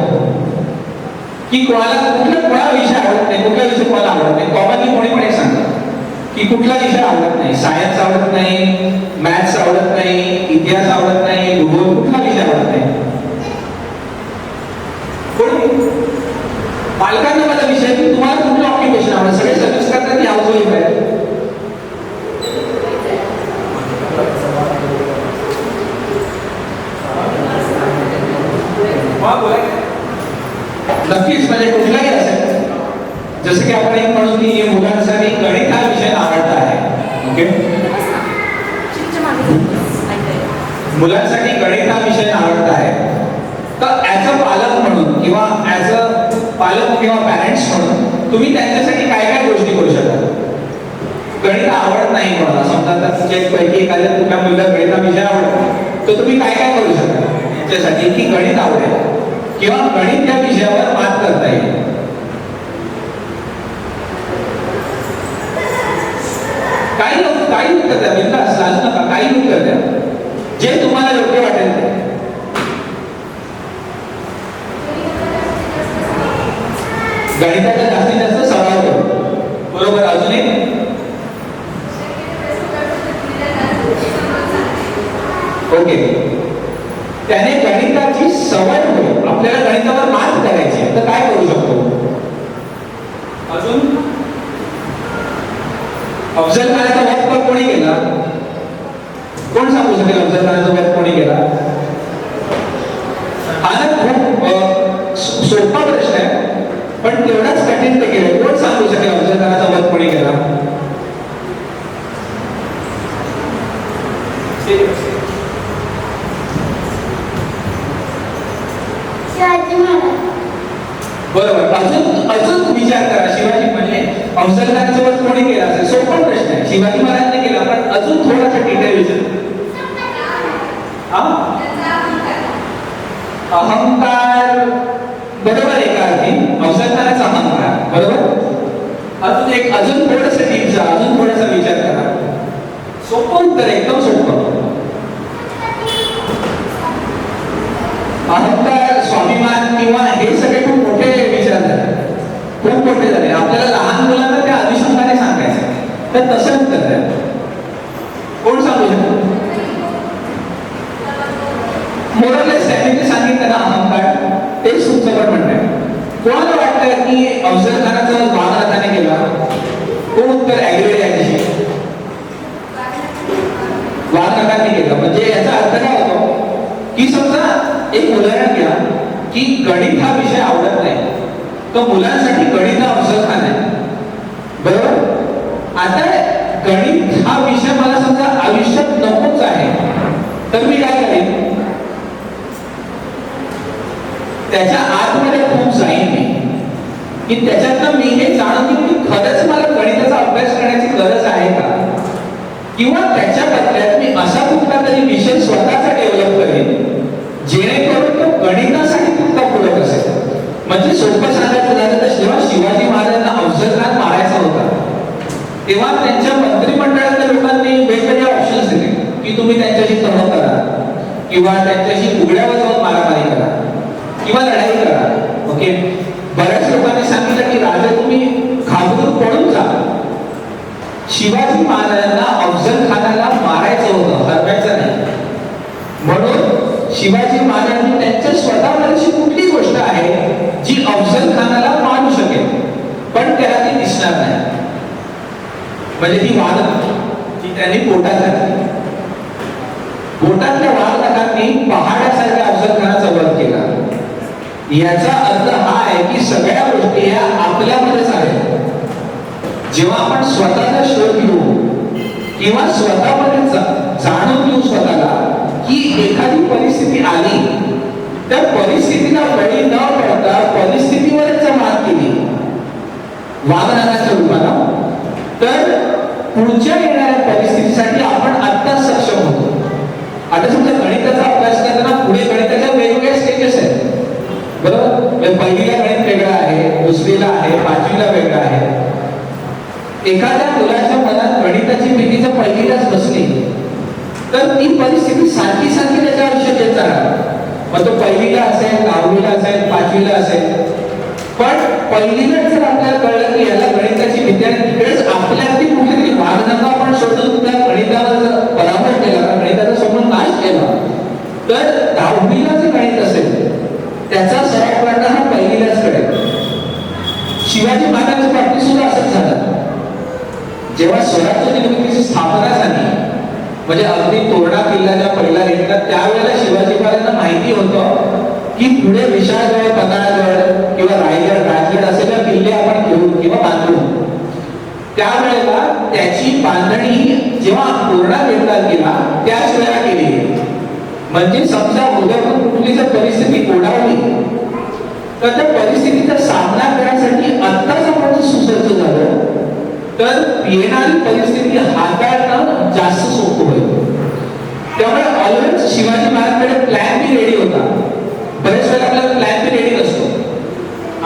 की कोणाला कुठला विषय आवडत नाही? कुठला विषय कोणाला आवडत नाही? कॉमनली कोणी पण एक सांगतात की कुठला विषय आवडत नाही. सायन्स आवडत नाही, मॅथ्स आवडत नाही, इतिहास आवडत नाही, भूगोल, कुठला विषय आवडत नाही? कोणी? पालकांना माझा विषय की तुम्हाला कुठलं ऑक्युपेशन आवडतं? सगळे सर्व्हिस करतात की हाऊस वाईफ आहे? नक्कीच, म्हणजे कुठलाही असेल. जसं की आपण एक म्हणू की मुलांसाठी गणित हा विषय आवडता आहे. ओके, मुलांसाठी गणित हा विषय आवडता आहे. तर ऍज अ पालक म्हणून किंवा ऍज अ पालक किंवा पॅरेंट्स म्हणून तुम्ही त्यांच्यासाठी काय काय गोष्टी करू शकता? गणित आवडत नाही कोणाला, समजा आता तुमच्यापैकी एखाद्या कुठल्या मुलीला गणित हा विषय आवडतो, तर तुम्ही काय काय करू शकता त्यांच्यासाठी की गणित आवडेल किंवा गणित या विषयावर मात करता येईल? काही उत्तर द्या, बिनधास्त लाजू नका, काही उत्तर द्या जे तुम्हाला योग्य वाटेल ते. गणिताचा जास्तीत जास्त सराव करू. बरोबर. अजून एक? ओके, त्याने गणिताची सवय होईल. आपल्याला गणितावर मात करायची आहे तर काय करू शकतो? अजून? अफजल खानाचा वध कोणी केला? कोण सांगू शकेल अफजल खानाचा वध कोणी केला? हा ना खूप सोपा प्रश्न आहे, पण तेवढाच कठीण ते केलं. कोण सांगू शकेल अफजल खानाचा वध कोणी केला? बरोबर. अजून विचार करा. शिवाजी म्हणजे अफजल खानाचा वध कोणी केला असेल? सोपा प्रश्न आहे. शिवाजी महाराजांनी केला, पण अजून थोडासा डिटेल विचार. अहंकार बरोबर आहे का? अर्थी अफजल खानाचा अहंकार बरोबर. अजून थोडंसं डीप जा, अजून थोडासा विचार करा. सोपं उत्तर, एकदम सोपं. अहंकार, स्वाभिमान किंवा हे सगळे खूप मोठे विचार झाले, खूप मोठे झाले. आपल्याला लहान मुलांना त्या अनुषंगाने सांगायचं, तर तसं उत्तर द्या. कोण सांगू शकतो? मोरलेस त्यांनी सांगितलं ना अहंकार, तेच तुमचं पण म्हणणं. कोणाला वाटतं की अफजल खानाचा वानरथाने केला? कोण उत्तर ऍग्री याच्याशी? वानरथाने केला. म्हणजे याचा अर्थ काय होतो की समजा एक उदाहरण घ्या की गणित हा विषय आवडत नाही, तर मुलांसाठी गणित हा अफजल खान आहे बरोबर. आता गणित हा विषय मला समजा आयुष्यात नकोच आहे, तर मी काय करेन, त्याच्या आतमध्ये खूप जाईन मी, की त्याच्यातनं मी हे जाणून घेईन की खरंच मला गणिताचा अभ्यास करण्याची गरज आहे का, किंवा त्याच्या बदल्यात मी असा कुठला तरी विषय स्वतःचा डेव्हलप करेन जेणेकरून तो गणितासाठी तितका पूरक असेल. म्हणजे सोपं सांगायचं झालं तर जेव्हा शिवाजी महाराजांना अफजल खान मारायचा होता तेव्हा त्यांच्या मंत्रिमंडळातल्या लोकांनी वेगवेगळे ऑप्शन्स दिले की तुम्ही त्यांच्याशी तह करा, किंवा त्यांच्याशी उघड्यावर जाऊन मारामारी करा, किंवा लढाई करा. ओके, बऱ्याच लोकांनी सांगितलं की राजा तुम्ही घाबरून पळून जा. शिवाजी महाराजांना अफजल खानाला मारायचं होतं, हरवायचं नाही. म्हणून शिवाजी महाराजांनी त्यांच्या स्वतःवरची कुठली गोष्ट आहे जी अफजल खानाला मारू शकेल पण त्याला ती दिसणार नाही, म्हणजे ती वाघ जी त्यांनी पोटात घातली. पोटातल्या वाघ नखांनी पहाड्यासारख्या अफजल खानाचा वध केला. याचा अर्थ हा आहे की सगळ्या गोष्टी या आपल्यामध्येच आहेत. जेव्हा आपण स्वतःचा शोध घेऊ किंवा स्वतःमध्ये जाणून घेऊ स्वतःला की एखादी परिस्थिती आली तर परिस्थितीला बळी न पडता परिस्थितीवरच मात केली वागण्याच्या रूपानं, तर पुढच्या येणाऱ्या परिस्थितीसाठी आपण आत्ता सक्षम होतो. आता समजा गणिताचा अभ्यास करताना पुढे गणिताच्या वेगवेगळ्या स्टेजेस आहेत, बरोबर. पहिलीला गणित वेगळं आहे, दुसरीला आहे, पाचवीला वेगळं आहे. एखाद्या मुलाच्या मनात गणिताची भीती जर पहिलीलाच बसली तर ती परिस्थिती सारखी सारखी त्याच्या आयुष्यात येत राहणार. मग तो पहिलीला असेल, 10वीला असेल, 5वीला असेल, पण पहिलीला जर आपल्याला कळलं की याला गणिताची भीती आहे, तिकडेच आपल्यातली कुठेतरी वाघनखं आपण शोधून त्या गणितावर जर पराभव केला, गणिताचा समोर नाश केला, तर 10वीला जे गणित असेल त्याचा सराव करणं हा पहिलीलाच कळेल. शिवाजी महाराजांच्या बाबतीत सुद्धा असंच झालं. जेव्हा स्वराज्य निर्मितीची स्थापना झाली, म्हणजे अगदी तोरणा किल्ल्याच्या पहिला रेटला, त्यावेळेला शिवाजी महाराजांना माहिती होतं की पुढे विशाळगड, पन्हाळगड किंवा राजगड असे किल्ले आपण घेऊ किंवा बांधू. त्यावेळेला त्याची बांधणी जेव्हा तोरणा घेतला गेला त्याच वेळेला केली. म्हणजे समजा उद्यातून कुठली जर परिस्थिती ओढावली तर त्या परिस्थितीचा सामना करण्यासाठी आत्ताच आपण सुसज्ज झालं तर येणारी परिस्थिती हाताळणं जास्त सोपं होईल. त्यामुळे ऑलवेज शिवाजी महाराजांकडे प्लॅन बी रेडी होता. बरेच वेळेला आपल्याला प्लॅन बी रेडी नसतो.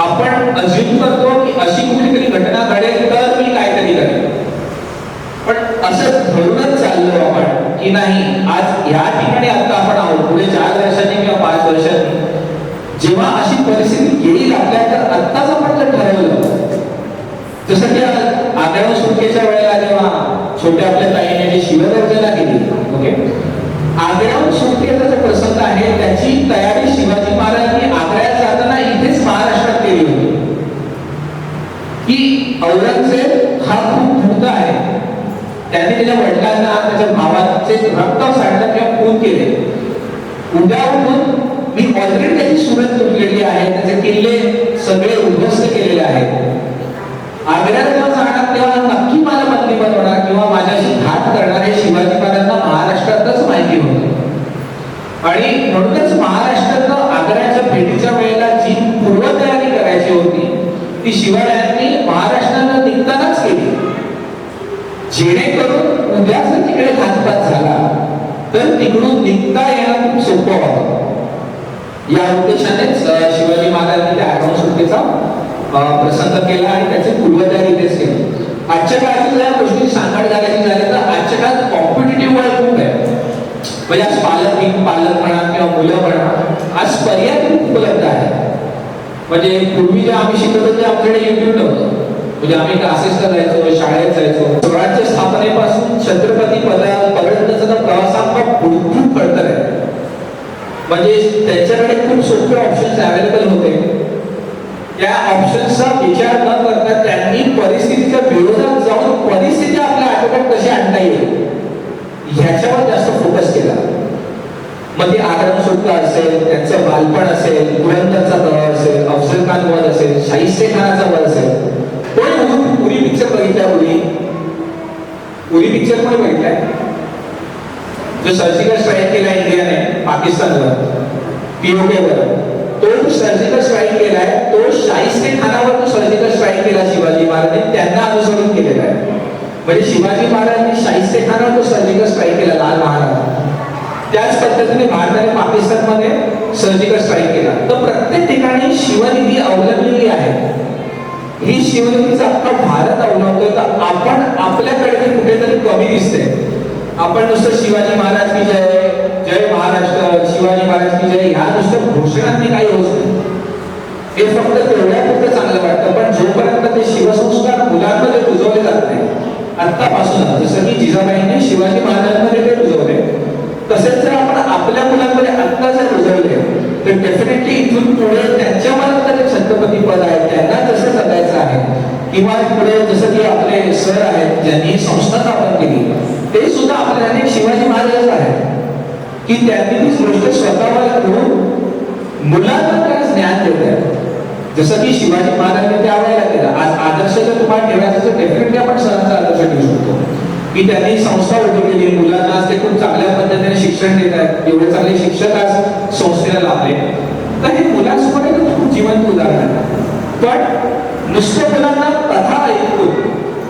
आपण अज्युम करतो की अशी कुठलीतरी घटना घडेल तर मी काहीतरी करेन, पण असं धरूनच चाललो आपण की नाही आज या ठिकाणी आता आपण आहोत, पुढे 4 वर्षांनी किंवा 5 वर्षांनी जेव्हा अशी परिस्थिती येईल आपल्या, तर आत्ताच आपण जर ठरवलं, जसं की आग्र्याहून सुटकेच्या वेळेला जेव्हा छोट्या आपल्या ताईने जी शिवगर्जना केली, ओके, आग्र्याहून सुटकेचा जो प्रसंग आहे त्याची तयारी शिवाजी महाराजांनी आग्र्यात जाताना इथेच महाराष्ट्रात केली होती की औरंगजेब हा खूप धूर्त आहे, त्यांनी त्याच्या वडिलांना, त्याच्या भावाचे रक्त सांडलं किंवा खून केले. उद्या उठून मी ऑलरेडी त्याची सुरत तुटलेली आहे, त्याचे किल्ले सगळे उद्ध्वस्त केलेले आहेत. आग्र्यात जेव्हा जाणार तेव्हा नक्की मला मंत्री बनवणार किंवा माझ्याशी घात करणार हे शिवाजी महाराजांना महाराष्ट्रातच माहिती होतं. आणि म्हणूनच महाराष्ट्रात आग्र्याच्या भेटीच्या वेळेला जी पूर्वतयारी करायची होती ती शिवरायांनी महाराष्ट्राला निघतानाच केली, जेणेकरून उद्या जर तिकडे घातपात झाला तर तिकडून निघता येणं खूप सोपं व्हावं. या उद्देशानेच शिवाजी महाराजांनी त्या आगमन सुटकेचा प्रसंग केला आणि त्याची पूर्वतयारी इथेच केली. आजच्या काळात जर गोष्टी सांगड घालायची झाली तर आजच्या काळात कॉम्पिटेटिव्ह वर्ल्ड खूप आहे. म्हणजे आज पालक म्हणा किंवा मुलं म्हणा, आज पर्याय खूप उपलब्ध आहे. म्हणजे पूर्वी जे आम्ही शिकत होतो ते आमच्याकडे युट्यूब नव्हतं. म्हणजे आम्ही क्लासेसला जायचो, शाळेत जायचो. स्वराज्य स्थापनेपासून छत्रपती पदापर्यंतचा प्रवास आमचा खूप खडतर आहे. म्हणजे त्यांच्याकडे खूप सोपे ऑप्शन्स अवेलेबल होते. त्या ऑप्शन्सचा विचार न करता त्यांनी परिस्थितीच्या विरोधात जाऊन परिस्थिती आपल्या आटोक्यात कशी आणता येईल ह्याच्यावर जास्त फोकस केला. मग ती आग्रह सुटका असेल, त्यांचं बालपण असेल, पुरंदरचा प्रवाह असेल, अफजल खान वध असेल, शाहिस्ते खानाचा वध असेल. कोणी उरी पिक्चर बघितलाय? उरी पिक्चर कोणी बघितलाय? जो सर्जिकल स्ट्राईक केलाय पाकिस्तानवर POKवर, तो सर्जिकल स्ट्राईक केलाय, तो शाहिस्ते खानावर तो सर्जिकल स्ट्राईक केला शिवाजी महाराजांनी, त्यांना अनुसरून केलेला आहे. म्हणजे शिवाजी महाराजांनी शाहिस्ते खानावर तो सर्जिकल स्ट्राईक केला, लाल महाराज. त्याच पद्धतीने भारताने पाकिस्तानमध्ये सर्जिकल स्ट्राईक केला. तर प्रत्येक ठिकाणी शिवनीती अवलंबलेली आहे. ही शिवनीतीचा अख्खा भारत अवलंबतोय. तर आपण आपल्याकडे कुठेतरी कमी दिसते. आपण नुसतं शिवाजी महाराज की जय, जय महाराष्ट्र, शिवाजी महाराज की जय ह्या नुसतं घोषणांनी काही होत नाही. हे फक्त तेवढ्यापुरतं चांगलं वाटतं, पण जोपर्यंत ते शिवसंस्कार मुलांमध्ये रुजवले जात नाही आत्तापासून, जसं की जिजाबाईंनी शिवाजी महाराजांमध्ये ते रुजवले, तसेच जर आपण आपल्या मुलांमध्ये आत्ता जर रुजवले तर डेफिनेटली इथून पुढे त्यांच्या मनात जे छत्रपती पद आहे त्यांना जसं जगायचं आहे, किंवा पुढे जसं की आपले सर आहेत ज्यांनी संस्था स्थापन केली, ते सुद्धा आपल्याला शिवाजी महाराजच आहेत की त्यांनी ती गोष्ट स्वतःवर करून मुलांना त्याला ज्ञान देत आहे. जसं की शिवाजी महाराजांनी त्यावेळेला केलं. आज आदर्श जर तुम्हाला ठेवायचं तर डेफिनेटली आपण सरांचा आदर्श ठेवू शकतो की त्यांनी संस्था उभी केली, मुलांना आज ते खूप चांगल्या पद्धतीने शिक्षण देत आहेत, एवढे चांगले शिक्षक आज संस्थेला लाभले. तर हे मुलांसमोर एक खूप जिवंत उदाहरण आहे. पण नुसतं मुलांना कथा ऐकून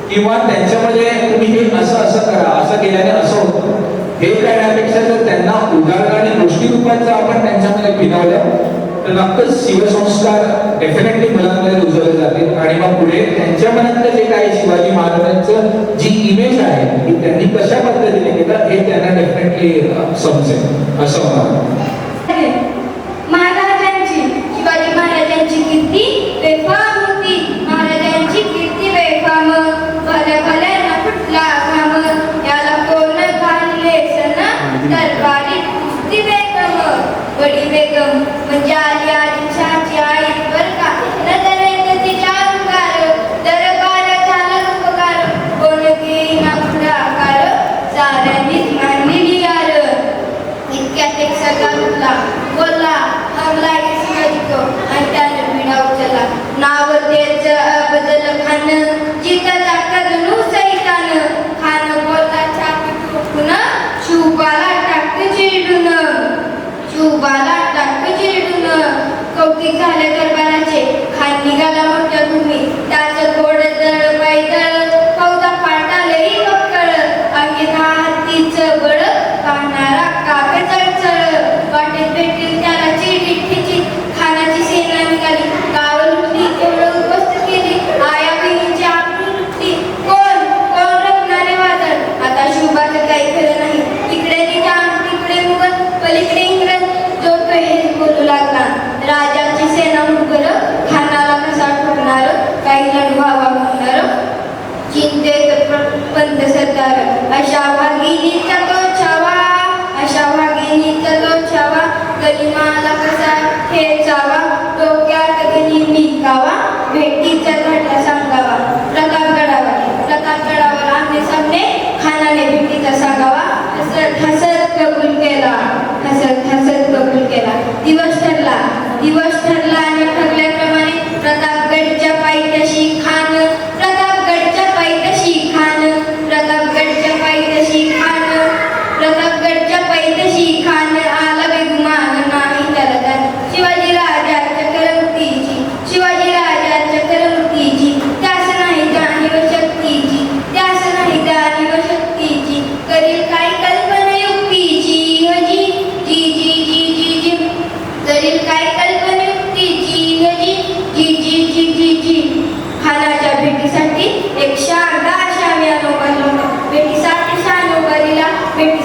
किंवा त्यांच्यामध्ये तुम्ही हे असं असं करा, असं केल्याने असं होतं, हे करण्यापेक्षा जर त्यांना उदाहरण आणि गोष्टी रूपांचं आपण त्यांच्यामध्ये भिनवलं तर नक्कीच शिवसंस्कार डेफिनेटली मुलांमध्ये रुजवले जातील. आणि मग पुढे त्यांच्या मनातलं जे काही शिवाजी महाराजांचं जी इमेज आहे की त्यांनी कशा पद्धतीने केलं हे त्यांना डेफिनेटली समजेल असं मला. महाराजांची, शिवाजी महाराजांची कीर्ती बेफाम होती. महाराजांची कीर्ती बेफाम, भल्या भल्यांना फुटला घाम, याला कोण घालले सन, दरबारी कुस्ती बेगम. बडी बेगम म्हणजे आली आदिलशाची आई बर का, नजर येत तिच्या अंगार, दरबार झाला उपकार, कोण घेईना पुढाकार, साऱ्यांनीच मांडली यार. इतक्यात एक सरदार उठला, बोलला हमला शिवाजी को, आणि त्याने विडा उचलला. नाव त्याचं अफजल खान, जिताचा कदनू सैतान, खान बोलला छाती ठोकून, शिवबाला टाकते चिरडून, शिवबाला टाकते चिरडून. कौतिक झाले दरबाराचे, खान निघाला मोठ्या तुम्ही, त्याचं गोड दळ पैदळ, फौजा पाटालही बक्कळ, अंगी हातीचं बळ, पाहणारा काव्य चळचळ. वाटेत भेटतील त्याला चिडी ठिची, खानाची सेना निघाली, गाव लुटली, एवढं उद्ध्वस्त केली, आया बहिणीची आपली लुटली. कोण कोण रत्नाने वादळ, आता शिवबाचं काही खरं नाही. इकडे निजाम, तिकडे मुघल, पलीकडे इंग्रज, जो तो हेच बोलू लागला. राजाची सेना मुघल, खानाला कसा ठोकणार, काही लढवावा म्हणणार, चिंतेत पंत सरदार. अशा वाघिणीचा तो छावा, अशा वाघिणीचा तो छावा, गनिमाला कसा ठेचावा, डोक्यात गनी मिकावा, भेटीचा घटना सांगावा. प्रतापगडावर आमने सामने खानाने भेटीचा सांगावा. हसत हसत कबूल केला, हसत हसत कबूल केला. दिवस ठरला आणि ठरल्याप्रमाणे प्रतापगडच्या पायथ्याशी खान, प्रतापगडच्या पायथ्याशी खान, प्रतापगडच्या पायथ्याशी खान, प्रतापगडच्या पायथ्याशी खान, आला बेगुमान नाही त्याला त्यात. शिवाजी राजाच्या करमतीची, शिवाजी राजाच्या करमतीची, त्यास नाही जाणीव शक्तीची, त्यास नाही जाणीव शक्तीची, करील काय कल्पना युक्तीची, जी जी जी जी जी जी, करील काय कल्पना युक्तीची, जी जी जी जी जी जी. खानाच्या भेटीसाठी एक शारदा अशा नौका, भेटीसाठी शानोबरीला, भेटी